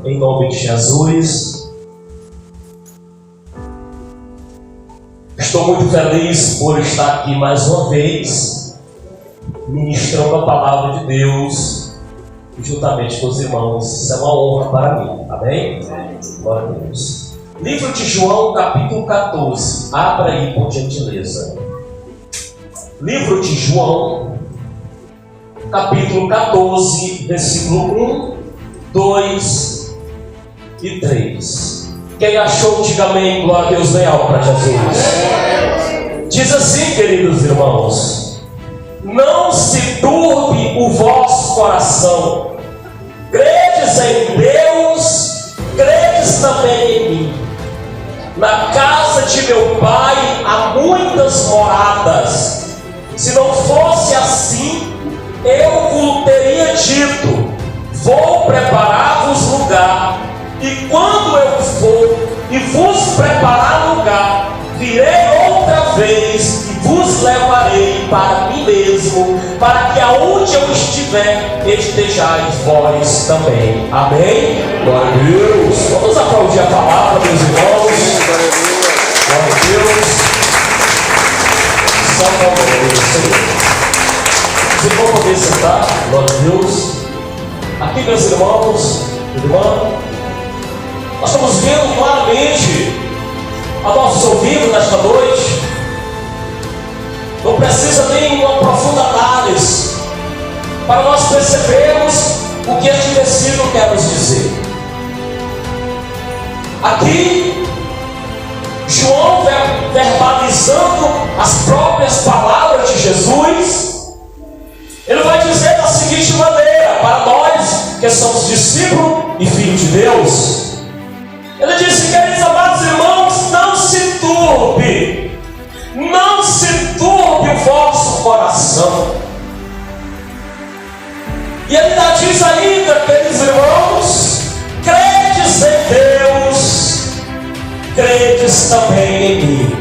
Em nome de Jesus. Estou muito feliz por estar aqui mais uma vez, ministrando a palavra de Deus, juntamente com os irmãos. Isso é uma honra para mim. Amém? Glória a Deus. Livro de João, capítulo 14. Abra aí, por gentileza. Livro de João, capítulo 14, versículo 1, 2 e 3. Quem achou, diga amém. Glória a Deus, bem alto para Jesus. Diz assim, queridos irmãos: não se turbe o vosso coração. Credes em Deus, credes também em mim. Na casa de meu Pai há muitas moradas. Se não fosse assim, eu vos teria dito: vou preparar-vos lugar. E quando eu for e vos preparar lugar, virei outra vez e vos levarei para mim mesmo, para que aonde eu estiver, estejais vós também. Amém? Glória a Deus. Vamos aplaudir a palavra, meus irmãos. Glória a Deus. Santo amor do Senhor. Se for poder sentar, glória a Deus. Aqui, meus irmãos, irmã, nós estamos vendo claramente a nossos ouvidos nesta noite. Não precisa nem uma profunda análise para nós percebermos o que este versículo quer nos dizer. Aqui, João verbalizando as próprias palavras de Jesus, ele vai dizer da seguinte maneira, para nós que somos discípulos e filhos de Deus. Ele disse: queridos amados irmãos, não se turbe o vosso coração. E ele ainda diz ainda, queridos irmãos, credes em Deus, credes também em mim.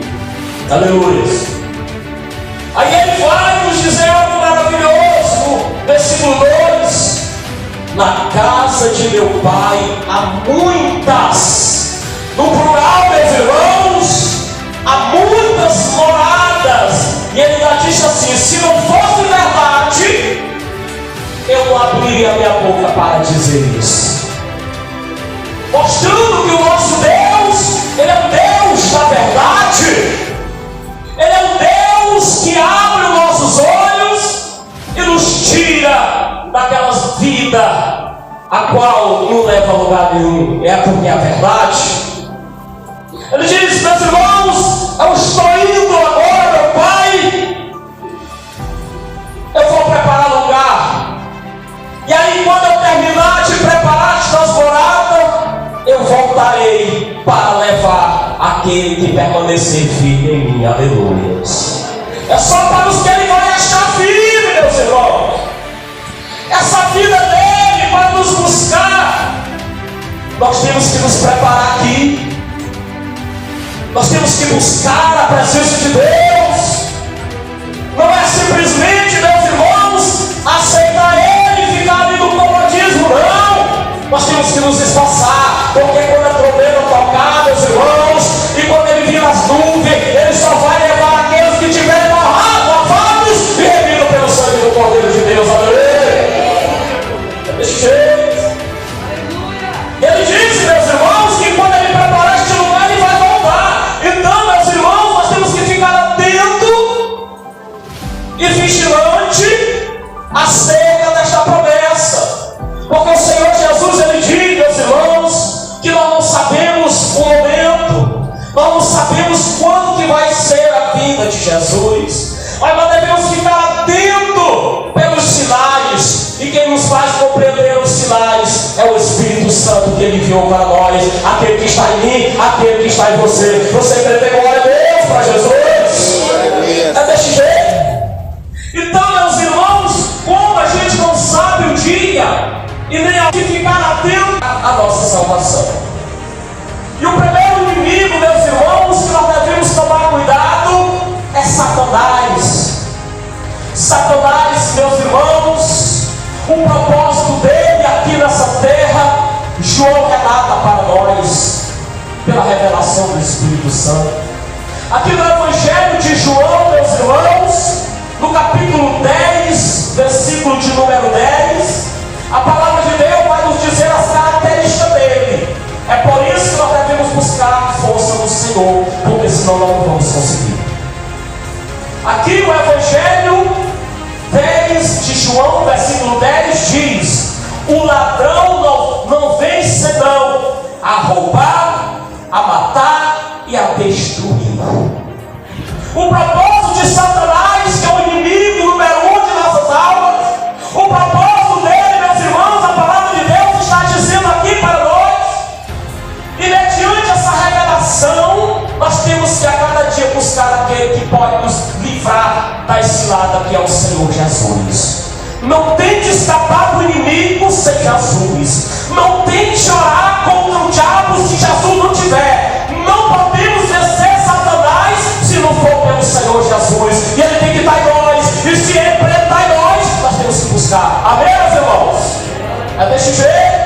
Aleluia. Aí ele vai nos dizer algo maravilhoso, versículo 2: na casa de meu Pai há muitas, no plural, meus irmãos, há muitas moradas. E ele já disse assim: se não fosse verdade, eu não abriria a minha boca para dizer isso. Mostrando que o nosso Deus, Ele é o Deus da verdade. Ele é o Deus que abre os nossos olhos e nos tira daquelas vidas a qual não leva a lugar nenhum, é porque é a verdade. Ele diz: meus irmãos, eu estou indo agora, meu Pai, eu vou preparar lugar, e aí quando eu terminar de preparar as moradas, eu voltarei para levar aquele que permanecer firme em mim. Aleluia. É só para os que ele vai achar firme, meus irmãos. Essa vida dele para nos buscar, nós temos que nos preparar aqui. Nós temos que buscar a presença de Deus. Não é simplesmente, meus irmãos, aceitar Ele e ficar ali no comodismo, não. Nós temos que nos esforçar, porque quando a trombeta tocar, meus irmãos, e quando Ele vir as nuvens, Ele só vai levar aqueles que tiverem lavados e remidos pelo sangue do Cordeiro de Deus. Aleluia! Desse jeito. Ele disse, meus irmãos, que quando Ele preparar este lugar, Ele vai voltar. Então, meus irmãos, nós temos que ficar atento e vigilante acerca desta promessa, porque o Senhor Jesus, Ele diz, meus irmãos, que nós não sabemos o momento, nós não sabemos quando que vai ser a vinda de Jesus, mas nós devemos ficar atentos pelos sinais, e quem nos faz compreender os sinais é o Espírito Santo que Ele enviou para nós, aquele que está em mim, aquele que está em você. Você crê? Glória a Deus para Jesus. É deste jeito. Então, meus irmãos, como a gente não sabe o dia e nem ao que ficar atento à nossa salvação. E o primeiro inimigo, meus irmãos, que nós devemos tomar cuidado é Satanás. Satanás, meus irmãos, o propósito dele aqui nessa terra, João relata para nós, pela revelação do Espírito Santo. Aqui no Evangelho de João, meus irmãos, no capítulo 10, versículo de número 10, a palavra de Deus vai nos dizer as características dele. É por isso que nós devemos buscar força no Senhor, porque senão nós não vamos conseguir. Aqui o Evangelho 10 de João, versículo 10 diz: o ladrão não vem senão a roubar, a matar e a destruir. O propósito de Satanás, que é o inimigo número 1 de nossas almas, o propósito dele, meus irmãos, a palavra de Deus está dizendo aqui para nós, e mediante essa revelação, nós temos que a cada dia buscar aquele que pode nos livrar da cilada, que é o Senhor Jesus. Não tente escapar do inimigo sem Jesus. Não tente orar contra o diabo se Jesus não tiver. Não podemos vencer Satanás se não for pelo Senhor Jesus. E Ele tem que estar em nós. E se Ele está em nós temos que buscar. Amém, meus irmãos? É deste jeito.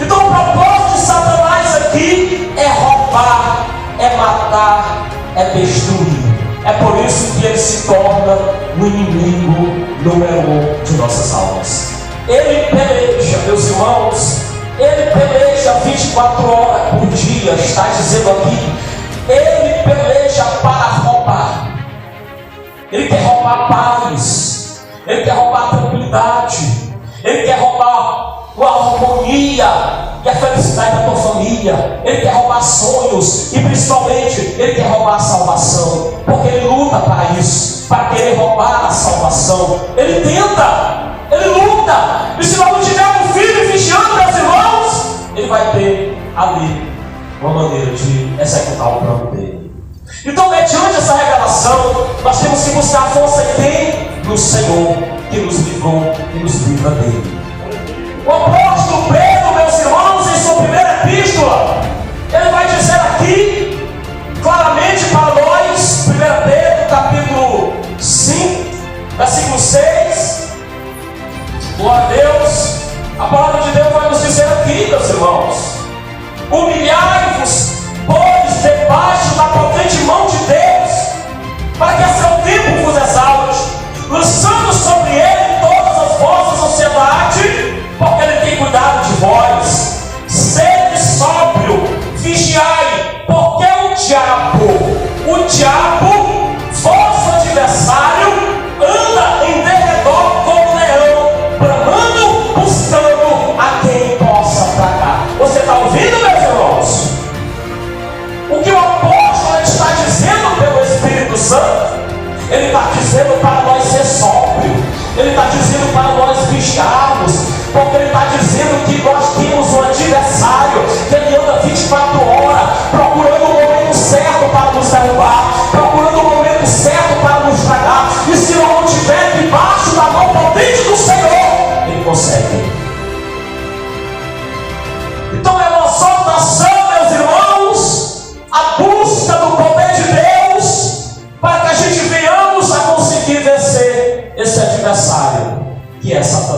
Então o propósito de Satanás aqui é roubar, é matar, é destruir. É por isso que ele se torna o inimigo número 1 de nossas almas. Ele peleja, meus irmãos, ele peleja 24 horas por dia, está dizendo aqui. Ele peleja para roubar. Ele quer roubar paz, ele quer roubar tranquilidade, ele quer roubar a harmonia e a felicidade da tua família. Ele quer roubar sonhos e principalmente ele quer roubar a salvação, porque ele luta para isso, para querer roubar a salvação. Ele tenta, ele luta, e se nós não tivermos filho vigiando, meus irmãos, ele vai ter ali uma maneira de executar o plano dele. Então, mediante essa revelação, nós temos que buscar força em quem? No Senhor, que nos livrou e nos livra dele. O apóstolo Pedro, meus irmãos, em sua primeira epístola, ele vai dizer aqui, claramente para nós, 1 Pedro, capítulo 5, versículo 6, glória a Deus, a palavra de Deus vai nos dizer aqui, meus irmãos: humilhai-vos, pois, debaixo da potente mão de Deus, para que a seu tempo vos exalte, lançando sobre ele todas as vossas ansiedades, porque ele tem cuidado de vós. Sede sóbrio, vigiai, porque o diabo, vosso adversário, anda em derredor como leão, bramando, buscando a quem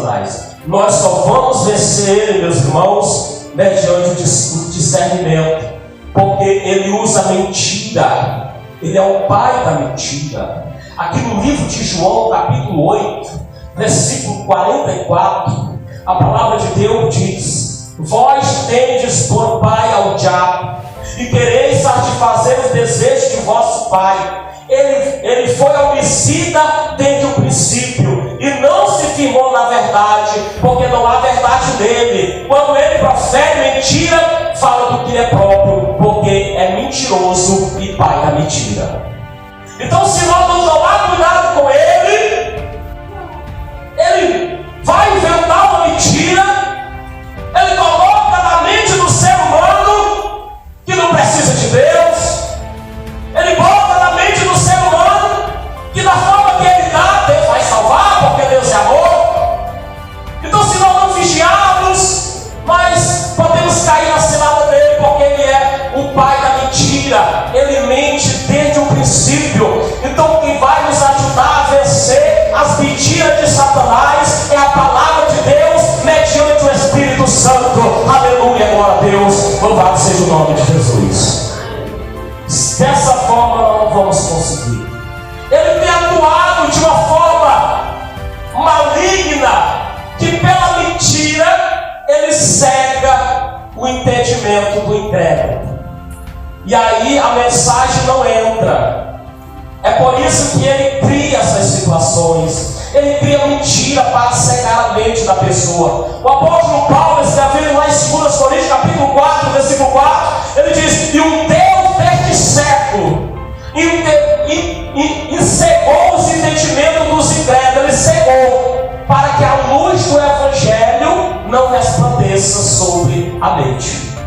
Satanás. Nós só vamos vencer ele, meus irmãos, mediante o discernimento, porque ele usa mentira. Ele é o pai da mentira. Aqui no livro de João, capítulo 8, versículo 44, a palavra de Deus diz: vós tendes por pai ao diabo, e quereis satisfazer os desejos de vosso pai. Ele foi homicida desde o princípio e não se firmou na verdade, porque não há verdade nele. Quando ele profere mentira, fala do que é próprio, porque é mentiroso e pai da mentira. Então, se nós não tomar cuidado com ele vai inventar uma mentira. Ele coloca na mente do ser humano que não precisa de Deus. Ele bota na mente do ser humano que da forma que ele dá, Deus vai salvar, porque Deus é amor. Então, se nós não vigiarmos, nós podemos cair na cilada dele, porque ele é o pai da mentira. Ele mente desde o princípio. Então, o que vai nos ajudar a vencer as mentiras de Satanás é a palavra de Deus, mediante o Espírito Santo. Aleluia, glória a Deus. Louvado seja o nome de Jesus. Dessa forma nós não vamos conseguir. Ele tem atuado de uma forma maligna, que pela mentira ele cega o entendimento do incrédulo. E aí a mensagem não entra. É por isso que ele cria essas situações. Ele cria mentira para cegar a mente da pessoa. O apóstolo Paulo, escrevendo lá em 2 Coríntios capítulo 4, versículo 4, ele diz: e o Deus deste século cegou os entendimentos dos incrédulos. Ele cegou para que a luz do Evangelho não resplandeça sobre a mente.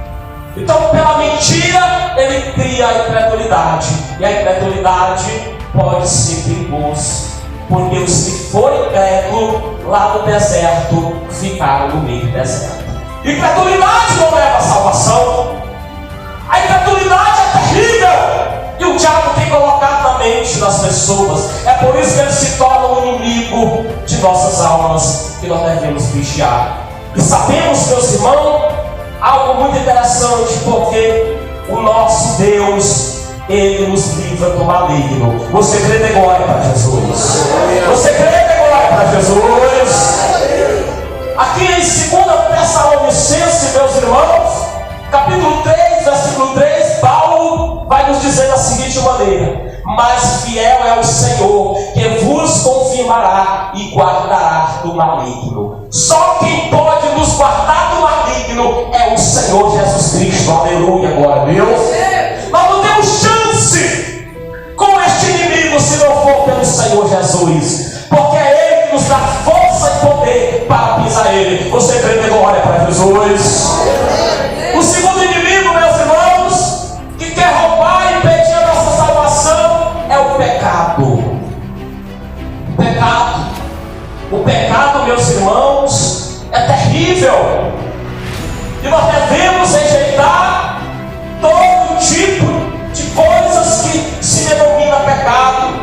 Então, pela mentira, ele cria a incredulidade. E a incredulidade pode ser perigosa, porque os que forem incrédulos lá no deserto ficaram no meio do deserto. Incredulidade não leva à salvação. A incredulidade é terrível, e o diabo tem colocado na mente das pessoas. É por isso que ele se torna um inimigo de nossas almas, que nós devemos vigiar. E sabemos, meus irmãos, algo muito interessante, porque o nosso Deus, ele nos livra do maligno. Você crê, de glória para Jesus? Você crê, de glória para Jesus? Aqui em 2 Tessalonicenses, meus irmãos, capítulo 3, versículo 3, Paulo vai nos dizer da seguinte maneira: mas fiel é o Senhor, que vos confirmará e guardará do maligno. Só quem pode nos guardar do maligno é o Senhor Jesus Cristo. Aleluia, glória a Deus. Nós não temos chance com este inimigo se não for pelo Senhor Jesus, porque é Ele que nos dá força e poder para pisar Ele. Você crê, de glória para Jesus? O segundo inimigo, meus irmãos, que quer roubar e impedir a nossa salvação, é o pecado. O pecado, meus irmãos, é terrível. E nós devemos rejeitar todo tipo de coisas que se denomina pecado.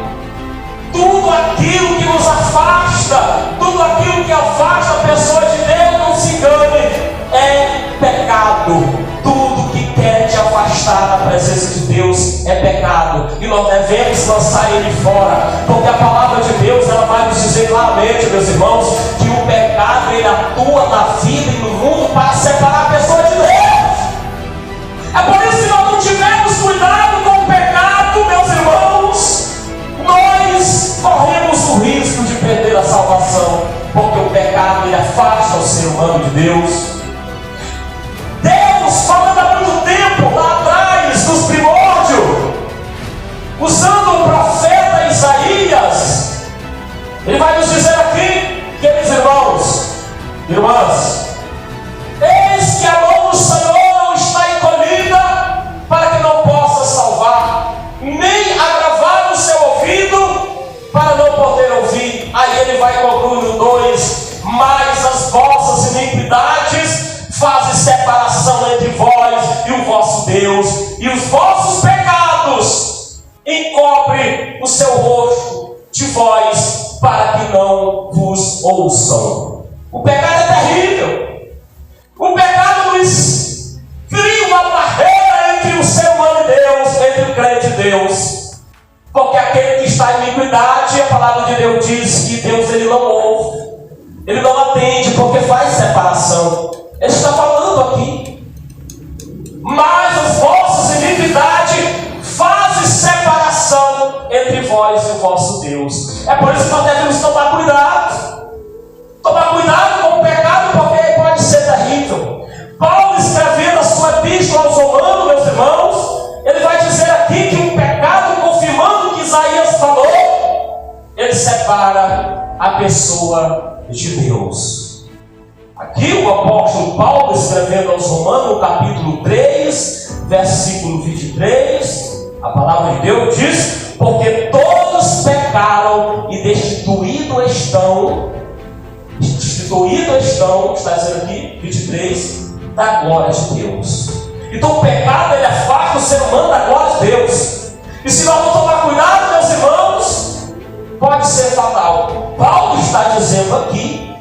Tudo aquilo que nos afasta, tudo aquilo que afasta a pessoa de Deus, não se engane, é pecado. Tudo que quer te afastar da presença de Deus é pecado, e nós devemos lançar ele fora, porque a palavra de Deus, ela vai nos dizer claramente, meus irmãos, que o pecado, ele atua na vida e no mundo para separar a pessoa de Deus. É por isso que nós não tivermos cuidado com o pecado, meus irmãos, nós corremos o risco de perder a salvação, porque o pecado, ele afasta o ser humano de Deus. Deus, falando há muito tempo lá atrás, nos primórdios, usando o profeta Isaías, ele vai nos dizer aqui, queridos irmãos, irmãs: eis que a mão do Senhor não está encolhida para que não possa salvar, nem agravar o seu ouvido para não poder ouvir. Aí ele vai concluir o 2: mas as vossas iniquidades fazem separação entre vós e o vosso Deus, e os vossos pecados encobrem o seu rosto de vós, para que não vos ouçam. O pecado é terrível. O pecado nos cria uma barreira entre o ser humano e Deus, entre o crente e Deus. Porque aquele que está em iniquidade, a palavra de Deus diz que Deus ele não ouve, ele não atende, porque faz separação. Ele está falando aqui. Mas as vossas iniquidades fazem separação entre vós e o vosso Deus. É por isso que nós devemos tomar cuidado. Tomar cuidado com o pecado, porque ele pode ser terrível. Paulo, escrevendo a sua epístola aos Romanos, meus irmãos, ele vai dizer aqui que o pecado, confirmando o que Isaías falou, ele separa a pessoa de Deus. Aqui o apóstolo Paulo, escrevendo aos Romanos, no capítulo 3, versículo 23, a palavra de Deus diz: porque todos pecaram e destituídos estão, está dizendo aqui, 23, da glória de Deus. Então o pecado, ele afasta o ser humano da glória de Deus. E se nós não tomar cuidado, meus irmãos, pode ser fatal. Paulo está dizendo aqui,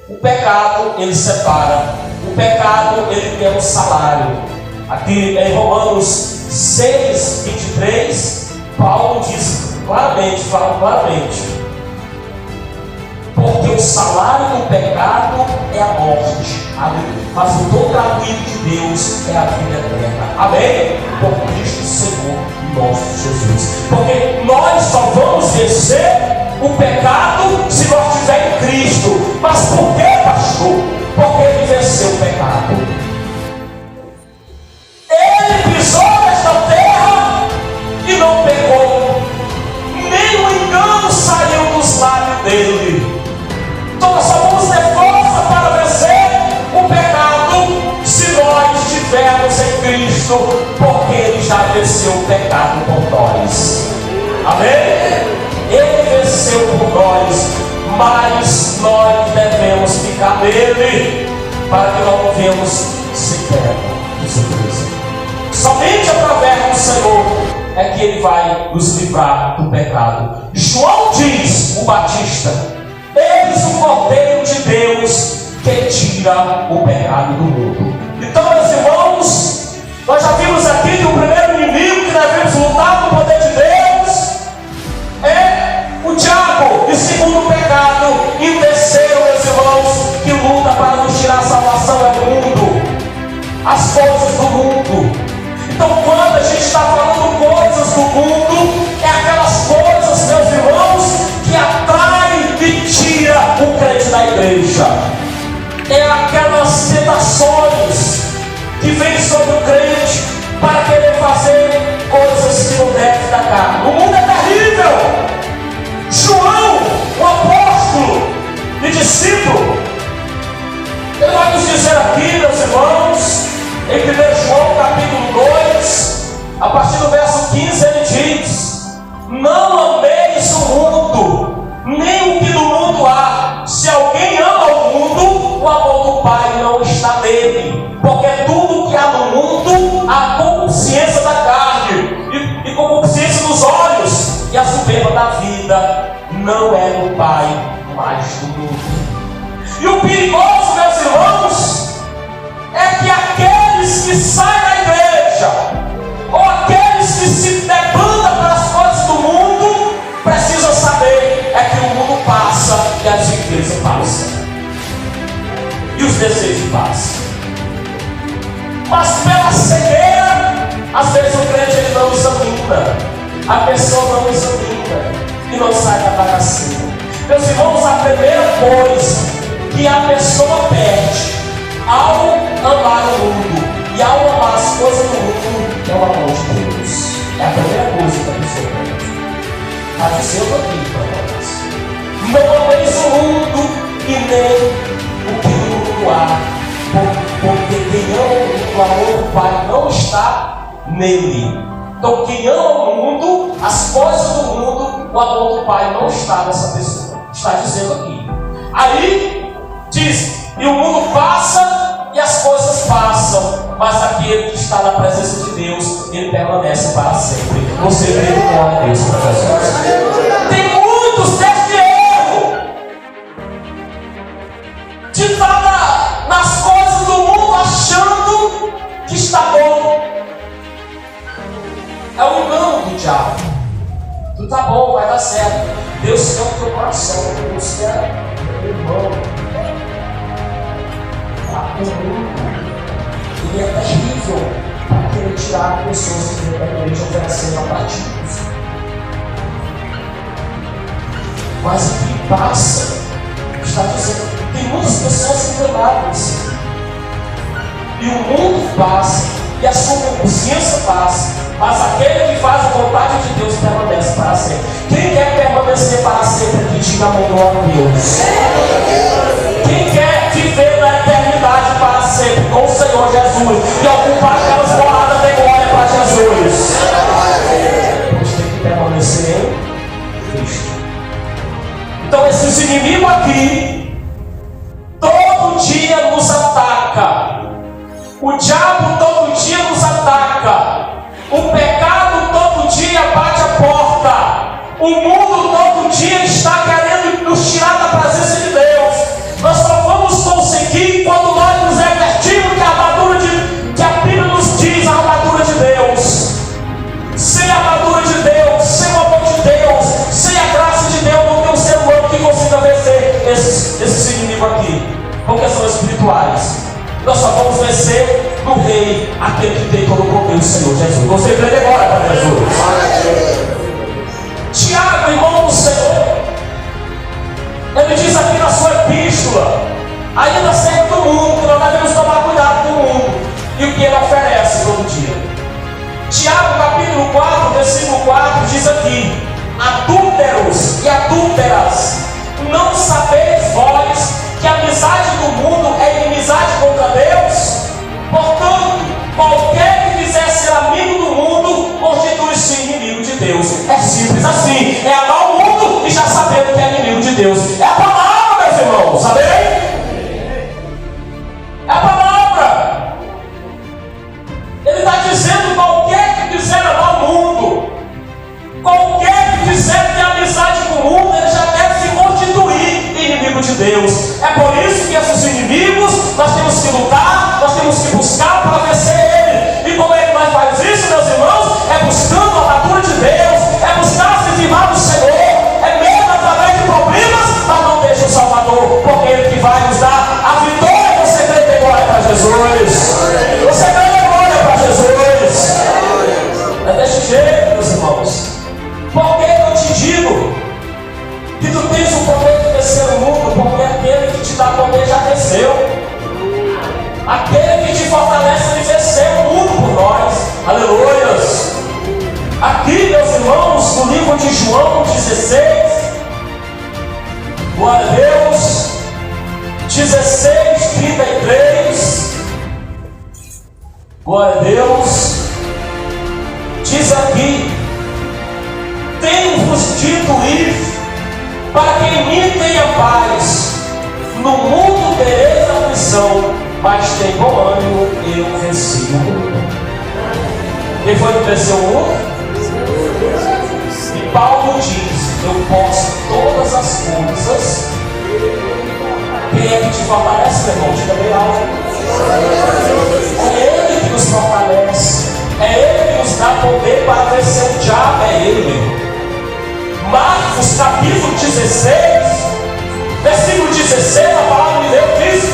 o pecado, ele separa. O pecado, ele tem um salário. Aqui em Romanos 6, 23, Paulo diz claramente, fala claramente: porque o salário do pecado é a morte, mas o dom gratuito de Deus é a vida eterna. Amém? Por Cristo Senhor nosso Jesus. Porque nós só vamos vencer o pecado se nós estivermos em Cristo. Mas por que, pastor? Porque ele venceu o pecado. Ele pisou nesta terra e não pecou. Nem o engano saiu dos lábios dele. Então nós só vamos ter força para vencer o pecado se nós estivermos em Cristo, porque ele já venceu o pecado por nós. Amém? Ele venceu por nós, mas nós devemos ficar nele para que não venhamos sequer de surpresa. Somente através do Senhor é que ele vai nos livrar do pecado. João diz, o Batista: eis o Cordeiro de Deus que tira o pecado do mundo. Então, meus irmãos, nós já vimos aqui que o primeiro inimigo que devemos lutar no poder de Deus é o diabo. E segundo o pecado, e o terceiro, meus irmãos, que luta para nos tirar a salvação é o mundo, as coisas do mundo. Então, quando a gente está falando coisas do mundo, é aquelas coisas, meus irmãos, que atraem e tira o crente da igreja. É aquelas tentações que vêm sobre o crente para querer fazer coisas que não devem da carne. O mundo é terrível. João, o apóstolo e discípulo, ele vai nos dizer aqui, meus irmãos, em 1 João capítulo 2, a partir do verso 15, ele diz: não ameis o mundo, nem o que do mundo há. Se alguém ama o mundo, o amor do Pai não está nele. Porque tudo que há no mundo, a concupiscência da carne e concupiscência dos olhos e a soberba da vida, não é do Pai, mas do mundo. E o perigoso, meus irmãos, é que aqueles que saem da igreja, ou aqueles que se debandam para as coisas do mundo, precisam saber é que o mundo passa e as igrejas passam. E os desejos passam. Mas pela cegueira, às vezes o crente ele não examina. A pessoa não examina e não sai da bagaceira. Meus irmãos, a primeira coisa que a pessoa perde ao amar o mundo e ao amar as coisas do mundo é o amor de Deus. É a primeira coisa que a pessoa perde. Está dizendo aqui para nós: não ameis o mundo e nem o que no mundo há. Porque quem ama o mundo, o amor do Pai não está nele. Então quem ama o mundo, as coisas do mundo, o amor do Pai não está nessa pessoa. Está dizendo aqui. Aí diz: e o mundo passa e as coisas passam, mas aquele que está na presença de Deus, ele permanece para sempre. Você vê o glória a Deus para Jesus. Tem muitos deste erro de diabo. Tu tá bom, vai dar certo. Deus quer o teu coração. Deus quer o teu irmão. O mundo, ele é terrível para querer tirar pessoas que vêm da igreja oferecendo a partidos. Mas o que passa, está dizendo, tem muitas pessoas enganadas. E o mundo passa, e a sua consciência passa, mas aquele que faz a vontade de Deus permanece para sempre. Quem quer permanecer para sempre aqui, diga amém, glória a Deus. Quem quer viver na eternidade para sempre com o Senhor Jesus e ocupar aquelas moradas de glória para Jesus, você tem que permanecer em Cristo. Então esses inimigos aqui todo dia nos ataca. O diabo todo dia nos ataca. O pecado todo dia bate a porta. O mundo todo dia está querendo nos tirar da presença de Deus. Nós só vamos conseguir quando nós nos revertirmos que a armadura que a Bíblia nos diz, a armadura de Deus. Sem a armadura de Deus, sem o amor de Deus, sem a graça de Deus, não tem um ser humano que consiga vencer esses inimigos aqui, porque são espirituais. Nós só vamos vencer no Rei, aquele que tem todo o poder, o Senhor Jesus. Você crê agora para Jesus? Tiago, irmão do Senhor, ele diz aqui na sua epístola, ainda acerca do mundo, que nós devemos tomar cuidado com o mundo e o que ele oferece todo dia. Tiago, capítulo 4, versículo 4, diz aqui: adúlteros e adúlteras, não sabeis vós que a amizade do mundo é inimizade contra Deus? Portanto, qualquer que quiser ser amigo do mundo, constitui-se inimigo de Deus. É simples assim. É amar o mundo e já saber que é inimigo de Deus. É a palavra, meus irmãos, sabem? É a palavra. Ele está dizendo: qualquer que quiser amar o mundo, qualquer que quiser ter amizade com o mundo, ele já deve se constituir inimigo de Deus. É por isso que esses inimigos nós temos que lutar, nós temos que buscar para vencer ele. E como é que nós fazemos isso, meus irmãos? É buscando a armadura de Deus, é buscar se firmar no Senhor, é mesmo através de problemas, mas não deixa o Salvador, porque ele que vai nos dar a vitória. Você crê ter glória para Jesus? Você crê ter glória para Jesus? É desse jeito, meus irmãos. Por que eu te digo que tu tens o poder de vencer o mundo? Porque aquele que te dá poder já venceu. Aquele que te fortalece, ele venceu o mundo por nós. Aleluias. Aqui, meus irmãos, no livro de João 16, glória a Deus, 16:33, glória a Deus, diz aqui: tenho-vos dito isso, para que em mim tenha paz. No mundo tereis aflição, mas tem bom ânimo, eu venci o mundo. Quem foi que venceu o mundo? E Paulo diz: eu posso todas as coisas. Quem é que te fortalece, meu irmão? Diga bem alto. É Ele que nos fortalece. É Ele que nos dá poder para vencer o diabo. É Ele. Marcos capítulo 16, versículo 16, a palavra de Deus diz: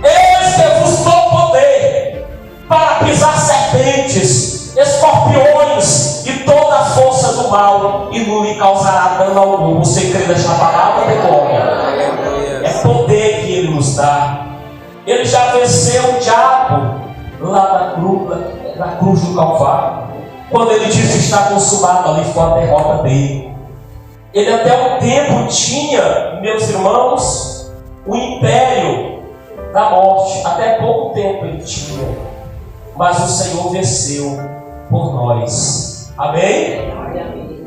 eis que vos dou poder para pisar serpentes, escorpiões e toda a força do mal, e não lhe causará dano algum. Você crê nesta palavra de glória? É poder que Ele nos dá. Ele já venceu o diabo lá na cruz do Calvário. Quando Ele disse está consumado, ali foi a derrota dele. Ele até um tempo tinha, meus irmãos, o império da morte. Até pouco tempo ele tinha. Mas o Senhor venceu por nós. Amém?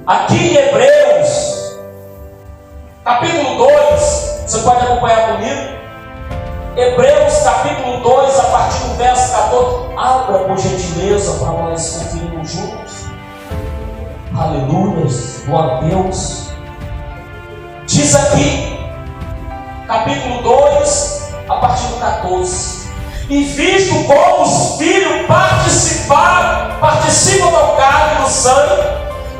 Aqui em Hebreus, capítulo 2, você pode acompanhar comigo? Hebreus capítulo 2, a partir do verso 14. Abra por gentileza para nós conferirmos juntos. Aleluia, glória a Deus. Diz aqui, capítulo 2, a partir do 14: e visto como os filhos participam da carne e do sangue,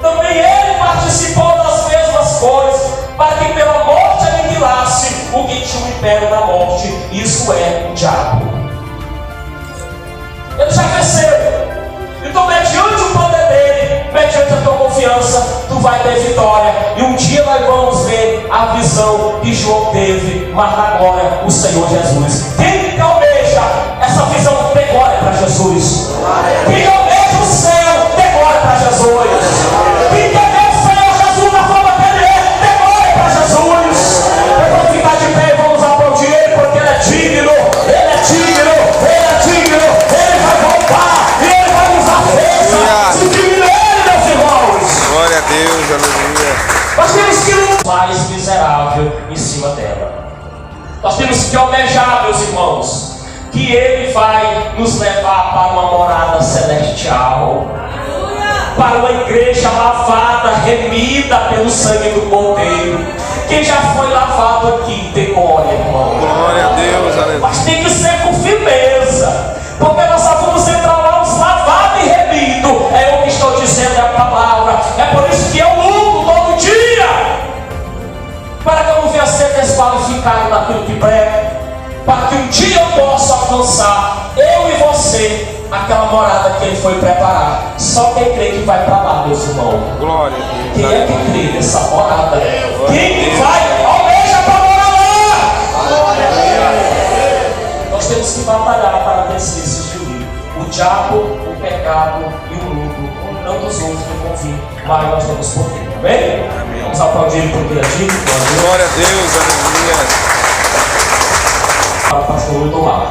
também ele participou das mesmas coisas, para que pela morte aniquilasse o que tinha o império da morte, isso é, o diabo. Ele já venceu. Então, mediante o poder dele, mediante a tua confiança, tu vai ter vitória. E um dia nós vamos ver a visão que João teve, mas agora o Senhor Jesus. Quem almeja essa visão, dê glória para Jesus. Quem almeja o céu, dê glória para Jesus. Quem quer ver o Senhor Jesus na forma que ele é, dê glória para Jesus. Vamos ficar de pé e vamos aplaudir ele, porque ele é digno, ele é digno, ele é digno, ele vai voltar, e ele vai nos afeiçar. Se digno ele, meus irmãos. Glória a Deus, aleluia. Nós temos que lutar mais miserável em cima dela. Nós temos que almejar, meus irmãos, que ele vai nos levar para uma morada celestial, para uma igreja lavada, remida pelo sangue do Cordeiro. Quem já foi lavado aqui, tem glória, irmão. Glória a Deus, aleluia. Mas tem que ser com firmeza, porque nós só vamos entrar lá os lavados e remidos. É o que estou dizendo, é a palavra. É por isso que eu luto todo dia, para que eu não venha ser desqualificado naquilo que prego, para que um dia eu possa alcançar, eu e você, aquela morada que ele foi preparar. Só quem crê que vai para lá, meus irmãos. Glória a Deus. Quem é que crê nessa morada? Quem que vai? Almeja para morar lá! Nós temos que batalhar para vencer esses inimigos. O diabo, o pecado e o mundo, com tantos outros que vão vir, mas nós temos poder, amém? Vamos aplaudir porque ele é digno. Glória a Deus, aleluia. Para o pastor Lutomar.